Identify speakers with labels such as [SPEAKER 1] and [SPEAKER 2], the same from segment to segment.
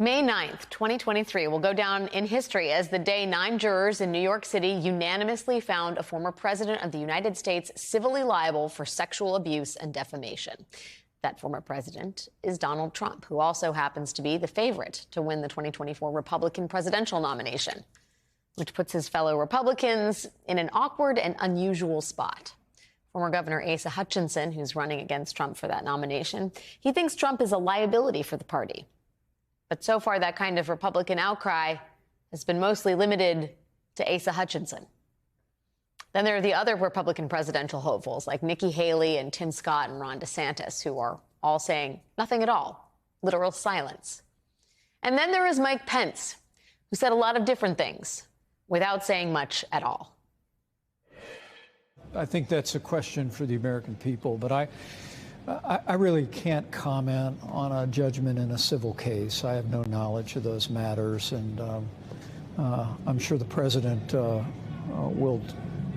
[SPEAKER 1] May 9th, 2023 will go down in history as the day 9 jurors in New York City unanimously found a former president of the United States civilly liable for sexual abuse and defamation. That former president is Donald Trump, who also happens to be the favorite to win the 2024 Republican presidential nomination, which puts his fellow Republicans in an awkward and unusual spot. Former Governor Asa Hutchinson, who's running against Trump for that nomination, he thinks Trump is a liability for the party. But so far, that kind of Republican outcry has been mostly limited to Asa Hutchinson. Then there are the other Republican presidential hopefuls like Nikki Haley and Tim Scott and Ron DeSantis, who are all saying nothing at all, literal silence. And then there is Mike Pence, who said a lot of different things without saying much at all.
[SPEAKER 2] I think that's a question for the American people, but I really can't comment on a judgment in a civil case. I have no knowledge of those matters, and I'm sure the president will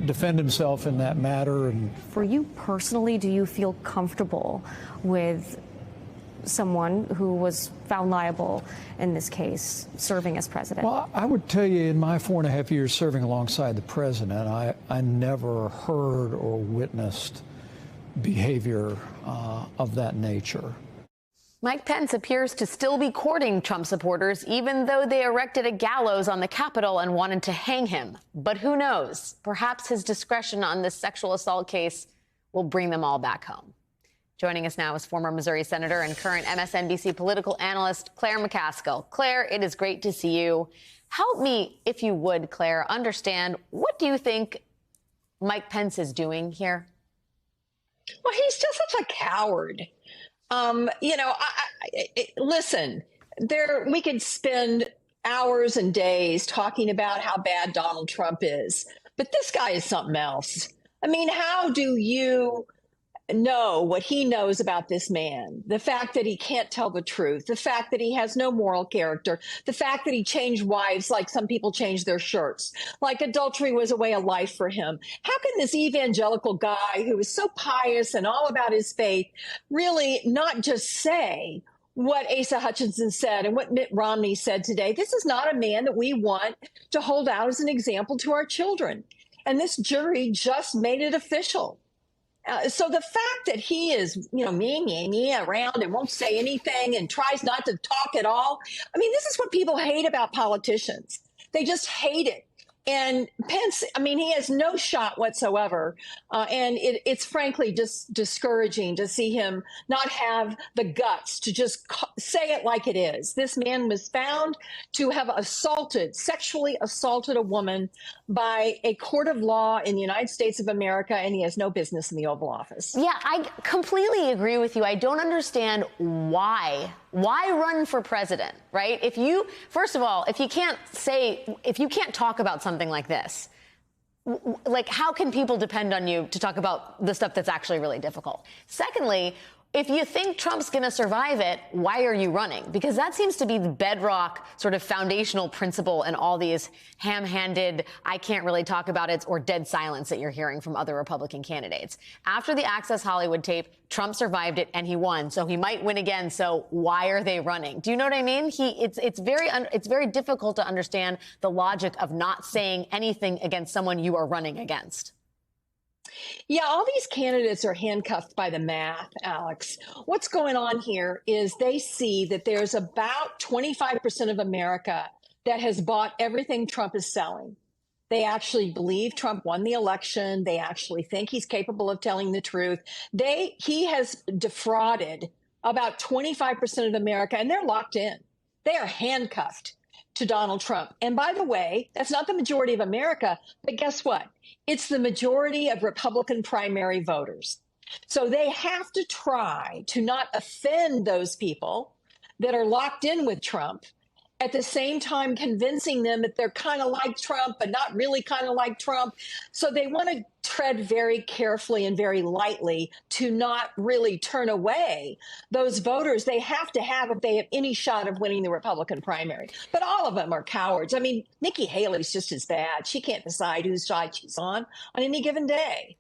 [SPEAKER 2] defend himself in that matter. And
[SPEAKER 3] for you personally, do you feel comfortable with someone who was found liable in this case serving as president?
[SPEAKER 2] Well, I would tell you, in my 4.5 years serving alongside the president, I never heard or witnessed behavior of that nature.
[SPEAKER 1] Mike Pence appears to still be courting Trump supporters, even though they erected a gallows on the Capitol and wanted to hang him. But who knows? Perhaps his discretion on this sexual assault case will bring them all back home. Joining us now is former Missouri Senator and current MSNBC political analyst Claire McCaskill. Claire, it is great to see you. Help me, if you would, Claire, understand, what do you think Mike Pence is doing here?
[SPEAKER 4] Well, he's just such a coward. Listen, we could spend hours and days talking about how bad Donald Trump is, but this guy is something else. I mean, how do you know what he knows about this man? The fact that he can't tell the truth, the fact that he has no moral character, the fact that he changed wives like some people change their shirts, like adultery was a way of life for him. How can this evangelical guy who is so pious and all about his faith really not just say what Asa Hutchinson said and what Mitt Romney said today? This is not a man that we want to hold out as an example to our children. And this jury just made it official. So the fact that he is, me around and won't say anything and tries not to talk at all. I mean, this is what people hate about politicians. They just hate it. And Pence, he has no shot whatsoever. And it's frankly just discouraging to see him not have the guts to just say it like it is. This man was found to have sexually assaulted a woman by a court of law in the United States of America, and he has no business in the Oval Office.
[SPEAKER 1] Yeah, I completely agree with you. I don't understand why. Why run for president, right? First of all, if you can't talk about something like this, like, how can people depend on you to talk about the stuff that's actually really difficult? Secondly, if you think Trump's going to survive it, why are you running? Because that seems to be the bedrock sort of foundational principle in all these ham-handed, I can't really talk about it, or dead silence that you're hearing from other Republican candidates. After the Access Hollywood tape, Trump survived it and he won. So he might win again. So why are they running? Do you know what I mean? It's very difficult to understand the logic of not saying anything against someone you are running against.
[SPEAKER 4] Yeah, all these candidates are handcuffed by the math, Alex. What's going on here is they see that there's about 25% of America that has bought everything Trump is selling. They actually believe Trump won the election. They actually think he's capable of telling the truth. He has defrauded about 25% of America, and they're locked in. They are handcuffed to Donald Trump. And by the way, that's not the majority of America, but guess what? It's the majority of Republican primary voters. So they have to try to not offend those people that are locked in with Trump, at the same time convincing them that they're kind of like Trump, but not really kind of like Trump. So they want to tread very carefully and very lightly to not really turn away those voters they have to have if they have any shot of winning the Republican primary. But all of them are cowards. I mean, Nikki Haley's just as bad. She can't decide whose side she's on any given day.